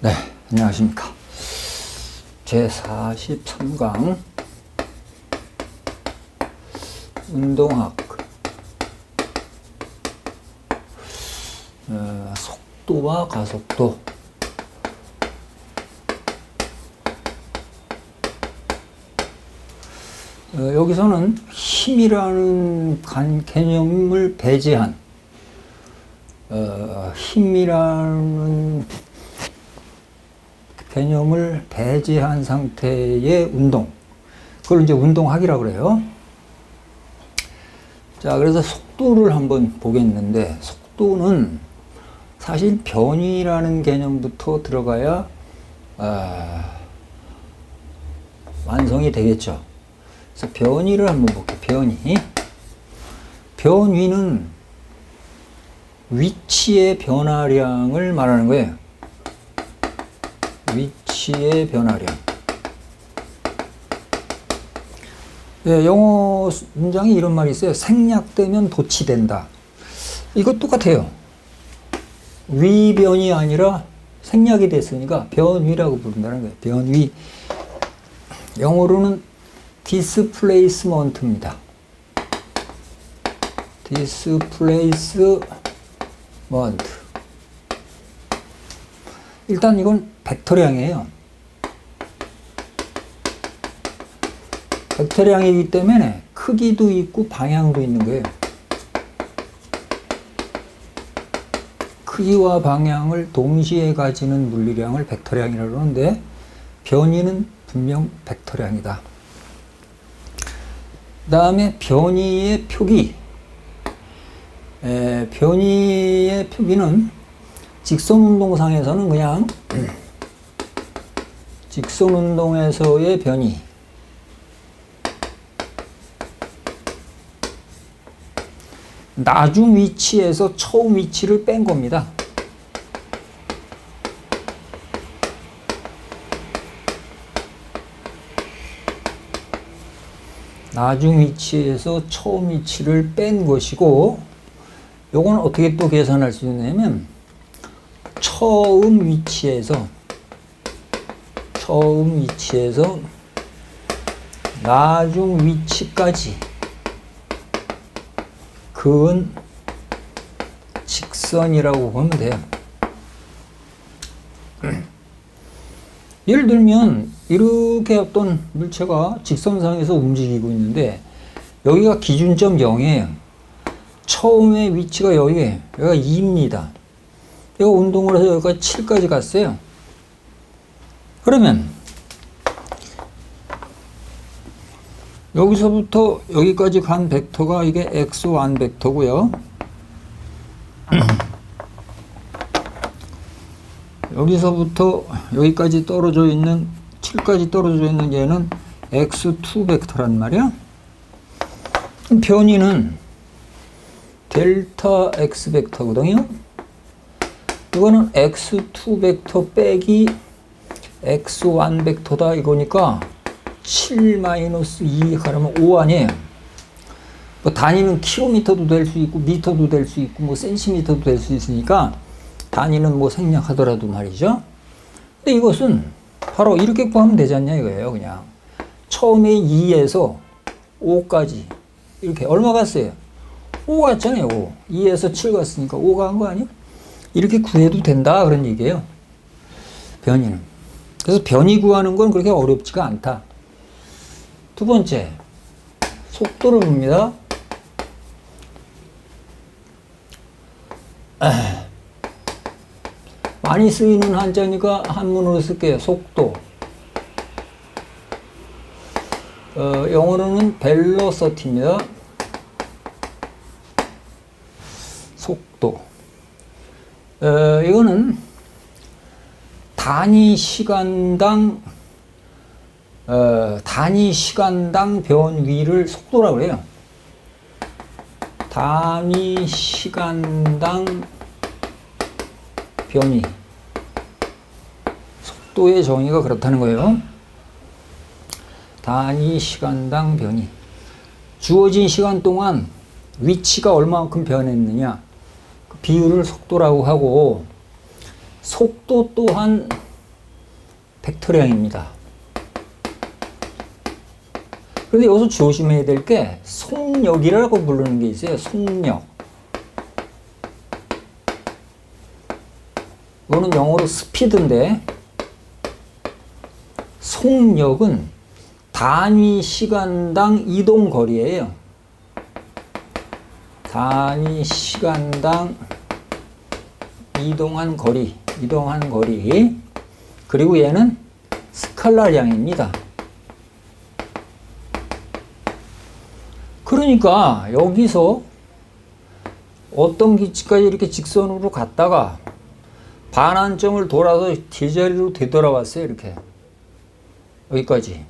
네, 안녕하십니까. 제43강 운동학 속도와 가속도. 여기서는 힘이라는 개념을 배제한 힘이라는 개념을 배제한 상태의 운동, 그걸 이제 운동학이라고 그래요. 자, 그래서 속도를 한번 보겠는데, 속도는 사실 변이라는 개념부터 들어가야 완성이 되겠죠. 그래서 변이를 한번 볼게요. 변위는 위치의 변화량을 말하는 거예요. 위치의 변화량. 네, 영어 문장에 이런 말이 있어요. 생략되면 도치된다. 이거 똑같아요. 위변이 아니라 생략이 됐으니까 변위라고 부른다는 거예요. 변위. 영어로는 displacement입니다. displacement. 일단 이건 벡터량이에요. 벡터량이기 때문에 크기도 있고 방향도 있는 거예요. 크기와 방향을 동시에 가지는 물리량을 벡터량이라고 하는데, 변위는 분명 벡터량이다. 그 다음에 변위의 표기. 변위의 표기는 직선운동상에서는 그냥 직선운동에서의 변이, 나중 위치에서 처음 위치를 뺀 겁니다. 나중 위치에서 처음 위치를 뺀 것이고, 요건 어떻게 또 계산할 수 있냐면, 처음 위치에서 나중 위치까지 그은 직선이라고 보면 돼요. 예를 들면 이렇게 어떤 물체가 직선상에서 움직이고 있는데, 여기가 기준점 0이에요. 처음에 위치가 여기가 2입니다. 얘가 운동을 해서 여기가 7까지 갔어요. 그러면 여기서부터 여기까지 간 벡터가 이게 x1 벡터고요. 여기서부터 여기까지 떨어져 있는 7까지 떨어져 있는 얘는 x2 벡터란 말이야. 변이는 델타 x 벡터거든요. 이거는 x2 벡터 빼기 x1 벡터다 이거니까 7-2 가려면 5 아니에요. 뭐 단위는 킬로미터도 될 수 있고 미터도 될 수 있고 뭐 센티미터도 될 수 있으니까 단위는 뭐 생략하더라도 말이죠. 근데 이것은 바로 이렇게 구하면 되지 않냐 이거예요. 그냥 처음에 2에서 5까지 이렇게 얼마 갔어요? 5 갔잖아요. 5. 2에서 7 갔으니까 5 간 거 아니에요? 이렇게 구해도 된다 그런 얘기예요. 변이는. 그래서 변이 구하는 건 그렇게 어렵지가 않다. 두 번째, 속도를 봅니다. 많이 쓰이는 한자니까 한문으로 쓸게요. 속도. 영어로는 벨로서티입니다. 속도. 이거는 단위 시간당 변위를 속도라고 해요. 단위 시간당 변위. 속도의 정의가 그렇다는 거예요. 단위 시간당 변위. 주어진 시간 동안 위치가 얼마만큼 변했느냐, 그 비율을 속도라고 하고, 속도 또한 벡터량입니다. 그런데 여기서 조심해야 될 게 속력이라고 부르는 게 있어요. 속력. 이거는 영어로 스피드인데 속력은 단위 시간당 이동 거리예요. 단위 시간당 이동한 거리. 그리고 얘는 스칼라량입니다. 그러니까 여기서 어떤 기치까지 이렇게 직선으로 갔다가 반환점을 돌아서 제자리로 되돌아왔어요. 이렇게 여기까지.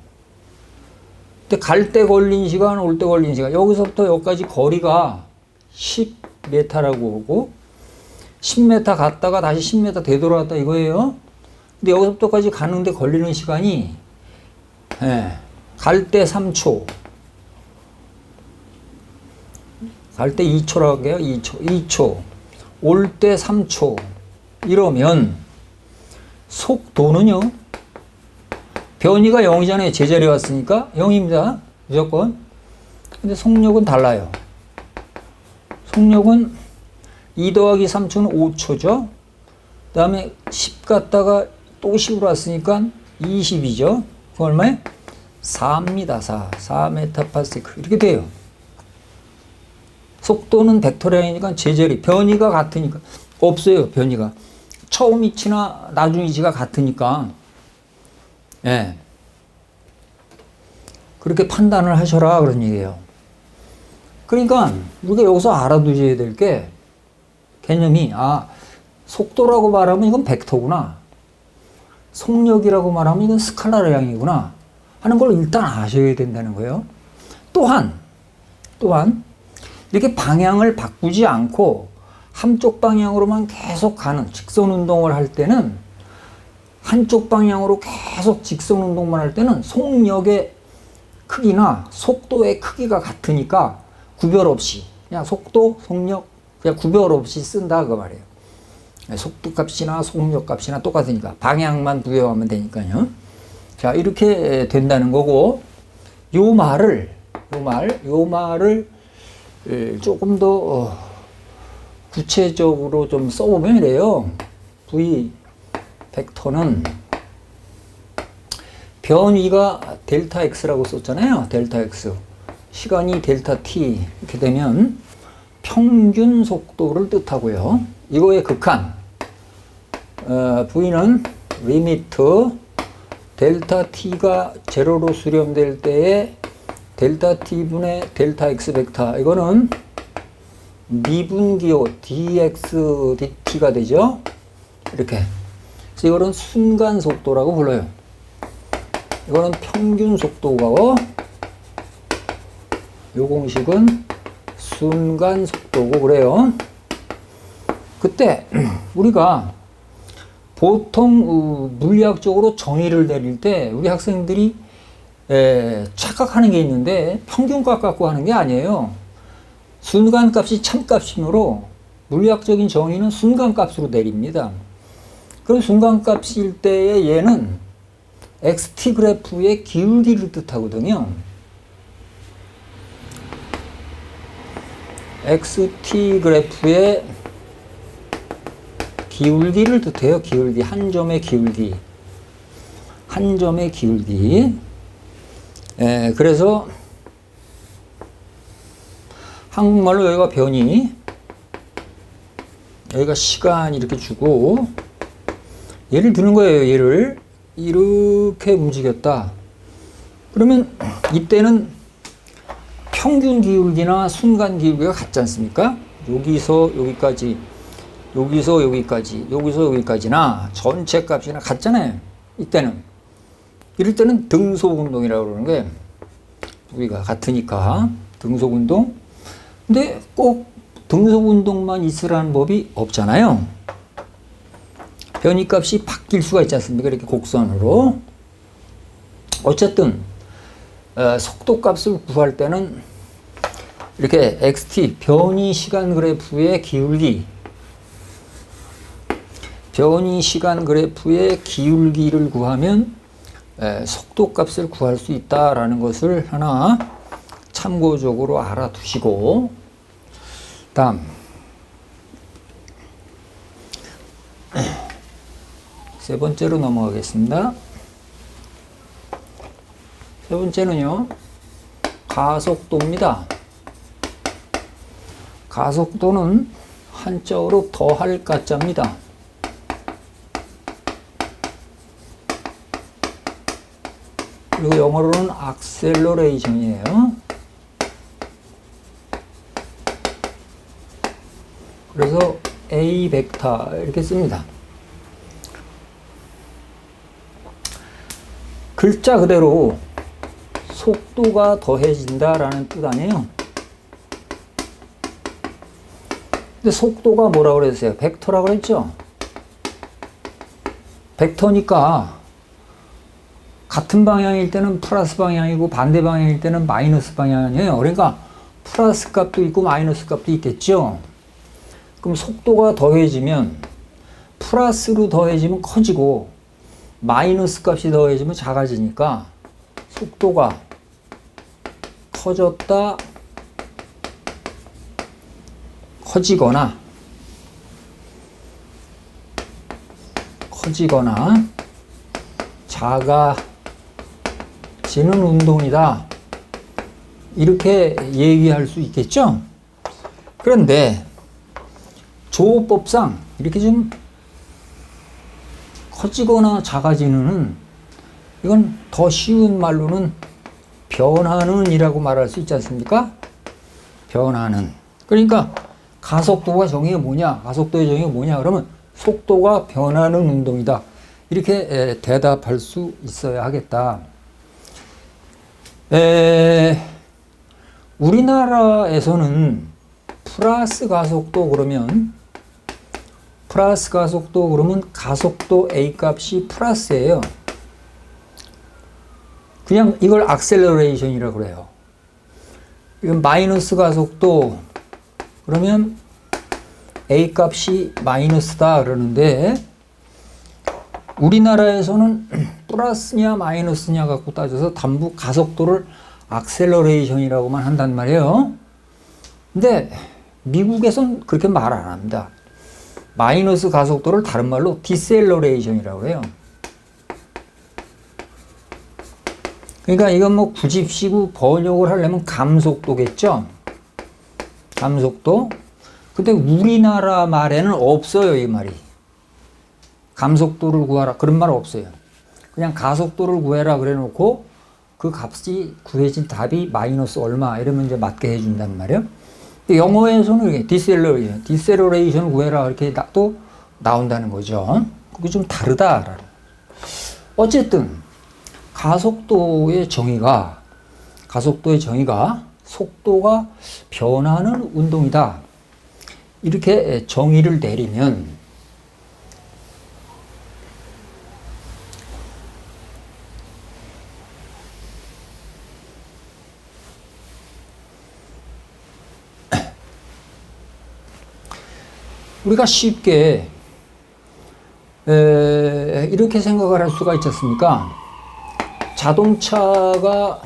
근데 갈 때 걸린 시간, 올 때 걸린 시간, 여기서부터 여기까지 거리가 10m라고 보고 10m 갔다가 다시 10m 되돌아왔다 이거예요. 근데 여기서부터까지 가는데 걸리는 시간이 갈 때 3초, 갈 때 2초라고 해요. 2초. 올 때 3초. 이러면 속도는요. 변이가 0이잖아요. 제자리에 왔으니까 0입니다. 무조건. 근데 속력은 달라요. 속력은 2 더하기 3초는 5초죠. 그 다음에 10 갔다가 또 10으로 왔으니까 20이죠. 그 얼마에? 4입니다. 4m/s. 이렇게 돼요. 속도는 벡터량이니까 제자리. 변이가 같으니까. 없어요. 변이가. 처음 위치나 나중 위치가 같으니까. 예. 그렇게 판단을 하셔라. 그런 얘기예요. 그러니까 우리가 여기서 알아두셔야 될 게 개념이 속도라고 말하면 이건 벡터구나. 속력이라고 말하면 이건 스칼라량이구나 하는 걸 일단 아셔야 된다는 거예요. 또한 이렇게 방향을 바꾸지 않고 한쪽 방향으로만 계속 가는 직선 운동을 할 때는 한쪽 방향으로 계속 직선 운동만 할 때는 속력의 크기나 속도의 크기가 같으니까 구별 없이 그냥 속도, 속력 그냥 구별 없이 쓴다 그 말이에요. 속도 값이나 속력 값이나 똑같으니까 방향만 부여하면 되니까요. 자, 이렇게 된다는 거고 요 말을 조금 더 구체적으로 좀 써보면 이래요. V 벡터는 변위가 델타 x라고 썼잖아요. 델타 x. 시간이 델타 t 이렇게 되면 평균 속도를 뜻하고요. 이거의 극한 V는 리미트 델타 t가 제로로 수렴될 때에 델타 t분의 델타 x 벡터 이거는 미분기호 dx dt가 되죠. 이렇게. 그래서 이거는 순간 속도라고 불러요. 이거는 평균 속도고 요 공식은 순간 속도고 그래요. 그때 우리가 보통 물리학적으로 정의를 내릴 때 우리 학생들이 착각하는 게 있는데 평균값 갖고 하는 게 아니에요. 순간값이 참값이므로 물리학적인 정의는 순간값으로 내립니다. 그럼 순간값일 때의 얘는 xt 그래프의 기울기를 뜻하거든요. xt 그래프의 기울기를 뜻해요. 기울기. 한 점의 기울기. 한 점의 기울기. 그래서 한국말로 여기가 변이, 여기가 시간 이렇게 주고 예를 드는 거예요. 얘를 이렇게 움직였다. 그러면 이때는 평균 기울기나 순간 기울기가 같지 않습니까? 여기서 여기까지, 여기서 여기까지, 여기서 여기까지나 전체 값이나 같잖아요. 이때는. 이럴 때는 등속운동이라고 그러는 거예요. 우리가 같으니까 등속운동. 근데 꼭 등속운동만 있으라는 법이 없잖아요. 변이값이 바뀔 수가 있지 않습니까? 이렇게 곡선으로. 어쨌든 속도값을 구할 때는 이렇게 xt 변이 시간 그래프의 기울기 변이 시간 그래프의 기울기를 구하면 속도 값을 구할 수 있다라는 것을 하나 참고적으로 알아두시고, 다음 세 번째로 넘어가겠습니다. 세 번째는요, 가속도입니다. 가속도는 한자어로 더할 가짜입니다. 그리고 영어로는 acceleration이에요. 그래서 A 벡터 이렇게 씁니다. 글자 그대로 속도가 더해진다라는 뜻 아니에요. 근데 속도가 뭐라고 그랬어요? 벡터라고 그랬죠? 벡터니까 같은 방향일 때는 플러스 방향이고 반대 방향일 때는 마이너스 방향이에요. 그러니까 플러스 값도 있고 마이너스 값도 있겠죠? 그럼 속도가 더해지면 플러스로 더해지면 커지고 마이너스 값이 더해지면 작아지니까 속도가 커졌다, 커지거나 작아지는 운동이다, 이렇게 얘기할 수 있겠죠? 그런데 조호법상 이렇게 좀 커지거나 작아지는, 이건 더 쉬운 말로는 변하는 이라고 말할 수 있지 않습니까? 변하는. 그러니까 가속도가 정의가 뭐냐? 가속도의 정의가 뭐냐? 그러면 속도가 변하는 운동이다, 이렇게 대답할 수 있어야 하겠다. 우리나라에서는 플러스 가속도 그러면 가속도 A 값이 플러스예요. 그냥 이걸 acceleration이라고 그래요. 이건 마이너스 가속도 그러면 A 값이 마이너스다 그러는데, 우리나라에서는 플러스냐 마이너스냐 갖고 따져서 단부 가속도를 acceleration이라고만 한단 말이에요. 근데 미국에선 그렇게 말 안 합니다. 마이너스 가속도를 다른 말로 deceleration이라고 해요. 그러니까 이건 뭐 굳이시고 번역을 하려면 감속도겠죠? 감속도. 근데 우리나라 말에는 없어요, 이 말이. 감속도를 구하라, 그런 말 없어요. 그냥 가속도를 구해라 그래 놓고 그 값이 구해진 답이 마이너스 얼마 이러면 이제 맞게 해준단 말이에요. 영어에서는 이게 디셀러레이션 구해라 이렇게 또 나온다는 거죠. 그게 좀 다르다. 어쨌든 가속도의 정의가 속도가 변하는 운동이다, 이렇게 정의를 내리면 우리가 쉽게 이렇게 생각을 할 수가 있지 않습니까? 자동차가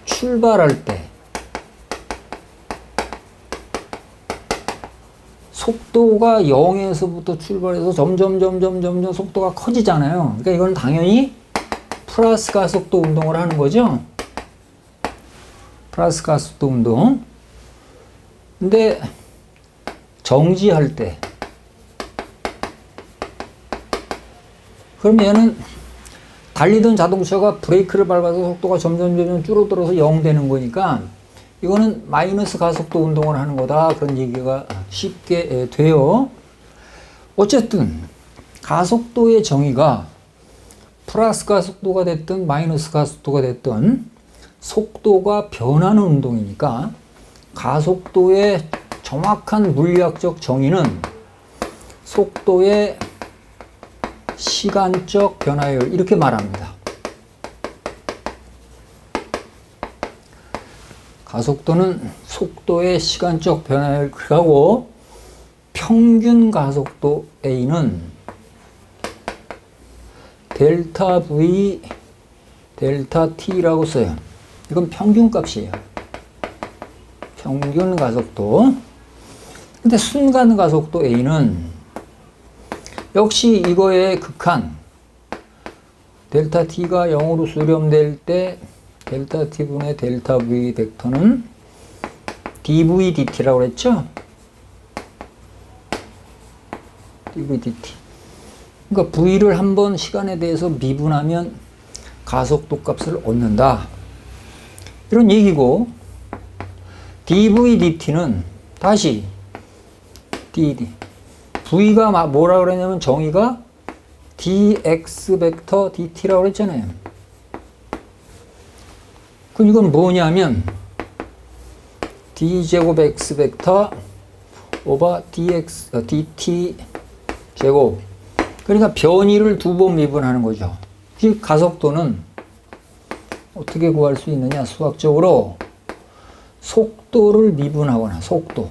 출발할 때 속도가 0에서부터 출발해서 점점 속도가 커지잖아요. 그러니까 이건 당연히 플러스 가속도 운동을 하는 거죠. 플러스 가속도 운동. 근데 정지할 때, 그럼 얘는 달리던 자동차가 브레이크를 밟아서 속도가 점점 줄어들어서 0 되는 거니까 이거는 마이너스 가속도 운동을 하는 거다, 그런 얘기가 쉽게 돼요. 어쨌든 가속도의 정의가 플러스 가속도가 됐든 마이너스 가속도가 됐든 속도가 변하는 운동이니까 가속도의 정확한 물리학적 정의는 속도의 시간적 변화율, 이렇게 말합니다. 가속도는 속도의 시간적 변화율하고 평균 가속도 A는 델타 V, 델타 T라고 써요. 이건 평균 값이에요. 평균 가속도. 근데 순간 가속도 A는 역시 이거의 극한, 델타 T가 0으로 수렴될 때 델타 T분의 델타 V 벡터는 dV dt라고 그랬죠? dV dt. 그러니까 V를 한번 시간에 대해서 미분하면 가속도 값을 얻는다. 이런 얘기고, dV dt는 다시 dd. V가 뭐라 그랬냐면 정의가 dx 벡터 dt라고 그랬잖아요. 그럼 이건 뭐냐면 d제곱 x 벡터 오버 dx dt 제곱. 그러니까 변이를 두 번 미분하는 거죠. 이 가속도는 어떻게 구할 수 있느냐? 수학적으로 속도를 미분하거나 속도.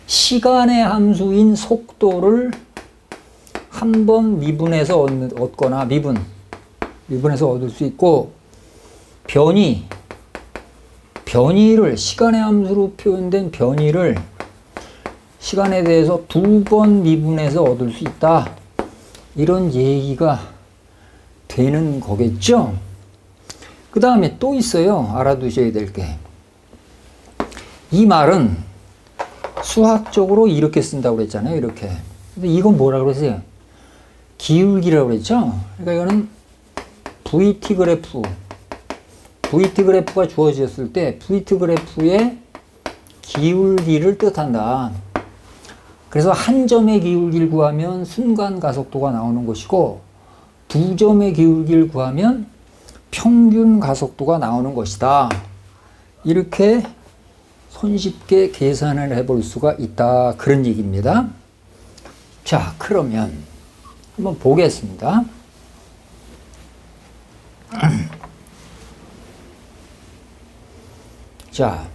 시간의 함수인 속도를 한 번 미분해서 얻거나 미분해서 얻을 수 있고, 변이를 시간의 함수로 표현된 변이를 시간에 대해서 두 번 미분해서 얻을 수 있다. 이런 얘기가 되는 거겠죠? 그 다음에 또 있어요. 알아두셔야 될 게. 이 말은 수학적으로 이렇게 쓴다고 그랬잖아요. 이렇게. 근데 이건 뭐라고 그랬어요? 기울기라고 그랬죠? 그러니까 이거는 VT 그래프가 주어졌을 때 VT 그래프의 기울기를 뜻한다. 그래서 한 점의 기울기를 구하면 순간 가속도가 나오는 것이고, 두 점의 기울기를 구하면 평균 가속도가 나오는 것이다. 이렇게 손쉽게 계산을 해볼 수가 있다. 그런 얘기입니다. 자, 그러면 한번 보겠습니다. 자,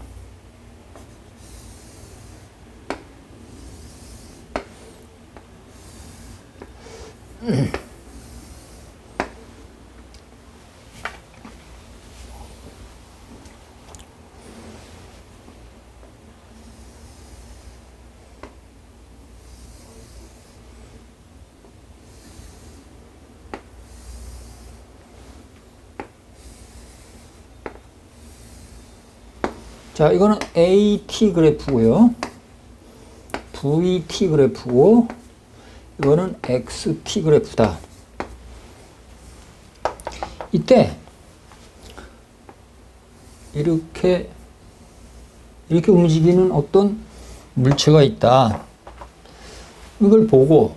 자, 이거는 AT 그래프고요. VT 그래프고, 이거는 XT 그래프다. 이때 이렇게 움직이는 어떤 물체가 있다. 이걸 보고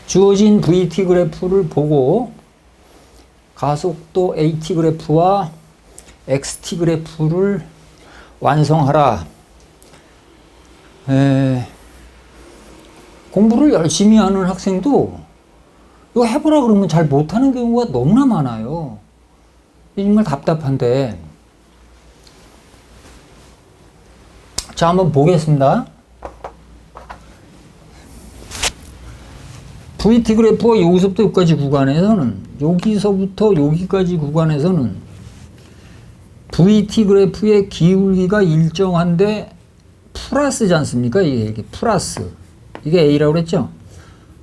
주어진 VT 그래프를 보고 가속도 AT 그래프와 XT 그래프를 완성하라. 공부를 열심히 하는 학생도 이거 해보라 그러면 잘 못하는 경우가 너무나 많아요. 정말 답답한데. 자, 한번 보겠습니다. VT 그래프가 여기서부터 여기까지 여기서부터 여기까지 구간에서는 VT 그래프의 기울기가 일정한데 플러스지 않습니까? 이게 플러스. 이게 A라고 그랬죠?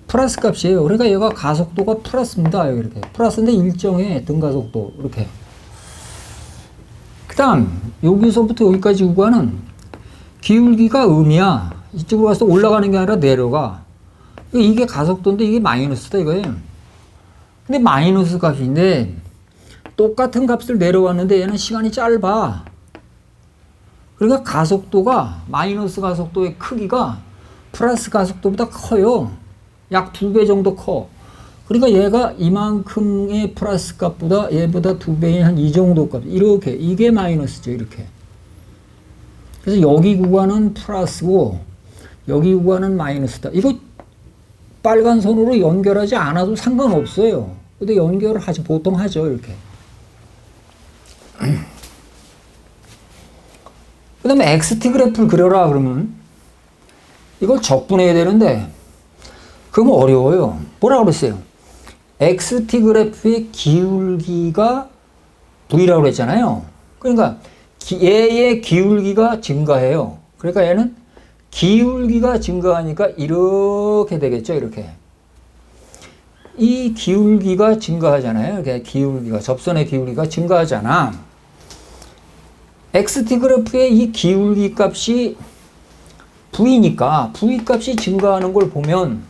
플러스 값이에요. 그러니까 얘가 가속도가 플러스입니다. 이렇게. 플러스인데 일정해. 등가속도. 이렇게. 그 다음, 여기서부터 여기까지 구간은 기울기가 음이야. 이쪽으로 가서 올라가는 게 아니라 내려가. 이게 가속도인데 이게 마이너스다 이거예요. 근데 마이너스 값인데 똑같은 값을 내려왔는데 얘는 시간이 짧아. 그러니까 가속도가 마이너스 가속도의 크기가 플러스 가속도보다 커요. 약 2배 정도 커. 그러니까 얘가 이만큼의 플러스 값보다 얘보다 2배인 한 이 정도 값. 이렇게. 이게 마이너스죠. 이렇게. 그래서 여기 구간은 플러스고 여기 구간은 마이너스다. 이거 빨간 선으로 연결하지 않아도 상관없어요. 근데 연결을 보통 하죠. 이렇게. 그 다음에 XT 그래프를 그려라 그러면 이걸 적분해야 되는데 그럼 어려워요. 뭐라고 그랬어요? XT 그래프의 기울기가 V라고 그랬잖아요. 그러니까 얘의 기울기가 증가해요. 그러니까 얘는 기울기가 증가하니까 이렇게 되겠죠. 이렇게. 이 기울기가 증가하잖아요. 이렇게 기울기가, 접선의 기울기가 증가하잖아. XT 그래프의 이 기울기 값이 V니까 V 값이 증가하는 걸 보면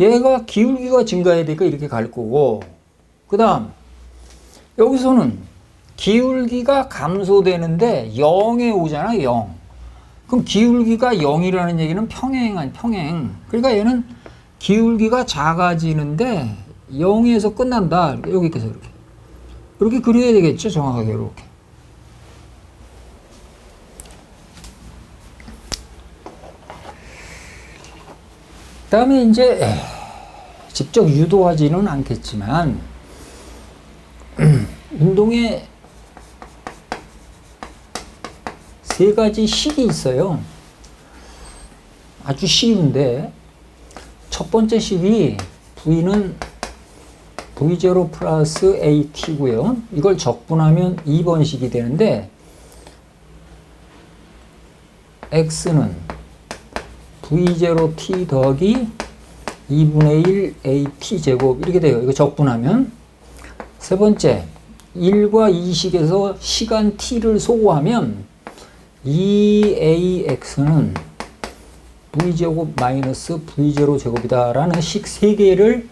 얘가 기울기가 증가해야 되니까 이렇게 갈 거고, 그 다음 여기서는 기울기가 감소되는데 0에 오잖아. 0. 그럼 기울기가 0이라는 얘기는 평행. 그러니까 얘는 기울기가 작아지는데 0에서 끝난다. 여기께서 이렇게 그려야 되겠죠. 정확하게 이렇게. 그 다음에 이제 직접 유도하지는 않겠지만 운동에 세 가지 식이 있어요. 아주 쉬운데 첫 번째 식이 V는 V0 플러스 AT고요. 이걸 적분하면 2번 식이 되는데 X는 V0T 더하기 2분의 1 AT 제곱 이렇게 돼요. 이거 적분하면. 세 번째, 1과 2식에서 시간 T를 소거하면 2AX는 V제곱 마이너스 V0 제곱이다 라는 식 3개를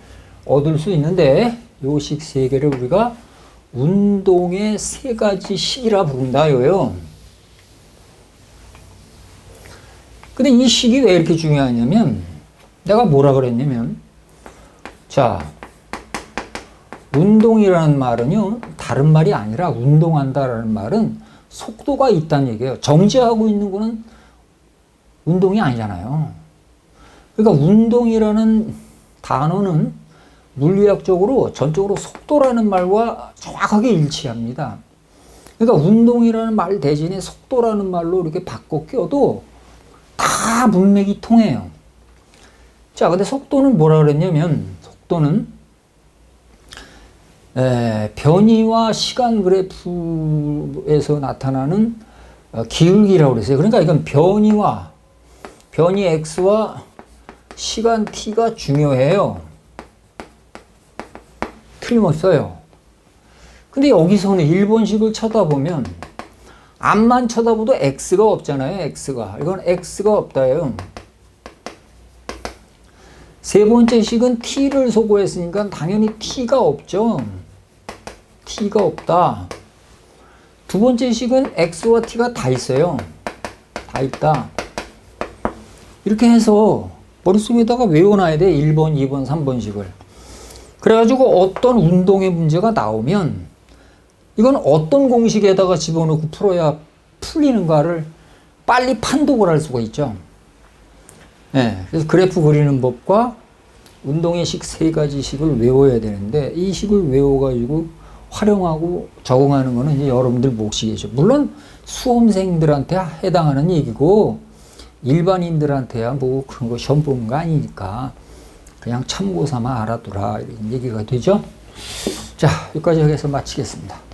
얻을 수 있는데 요 식 3개를 우리가 운동의 3가지 식이라 부른다 이거예요. 근데 이 식이 왜 이렇게 중요하냐면 내가 뭐라 그랬냐면 자 운동이라는 말은요 다른 말이 아니라 운동한다라는 말은 속도가 있다는 얘기예요. 정지하고 있는 거는 운동이 아니잖아요. 그러니까 운동이라는 단어는 물리학적으로 전적으로 속도라는 말과 정확하게 일치합니다. 그러니까 운동이라는 말 대신에 속도라는 말로 이렇게 바꿔 껴도 다 문맥이 통해요. 자, 근데 속도는 뭐라 그랬냐면 속도는 변이와 시간 그래프에서 나타나는 기울기라고 그랬어요. 그러니까 이건 변이 X와 시간 T가 중요해요. 틀림없어요. 근데 여기서는 1번식을 쳐다보면 앞만 쳐다봐도 X가 없잖아요. 이건 X가 없다예요. 세 번째 식은 T를 소거했으니까 당연히 T가 없죠. T가 없다. 두 번째 식은 X와 T가 다 있어요. 다 있다. 이렇게 해서 머릿속에다가 외워놔야 돼. 1번, 2번, 3번식을. 그래가지고 어떤 운동의 문제가 나오면 이건 어떤 공식에다가 집어넣고 풀어야 풀리는가를 빨리 판독을 할 수가 있죠. 네, 그래서 그래프 그리는 법과 운동의 식 3가지 식을 외워야 되는데 이 식을 외워가지고 활용하고 적응하는 거는 이제 여러분들 몫이겠죠. 물론 수험생들한테 해당하는 얘기고 일반인들한테야 뭐 그런 거 시험 보는 거 아니니까 그냥 참고 삼아 알아두라 이런 얘기가 되죠. 자, 여기까지 해서 마치겠습니다.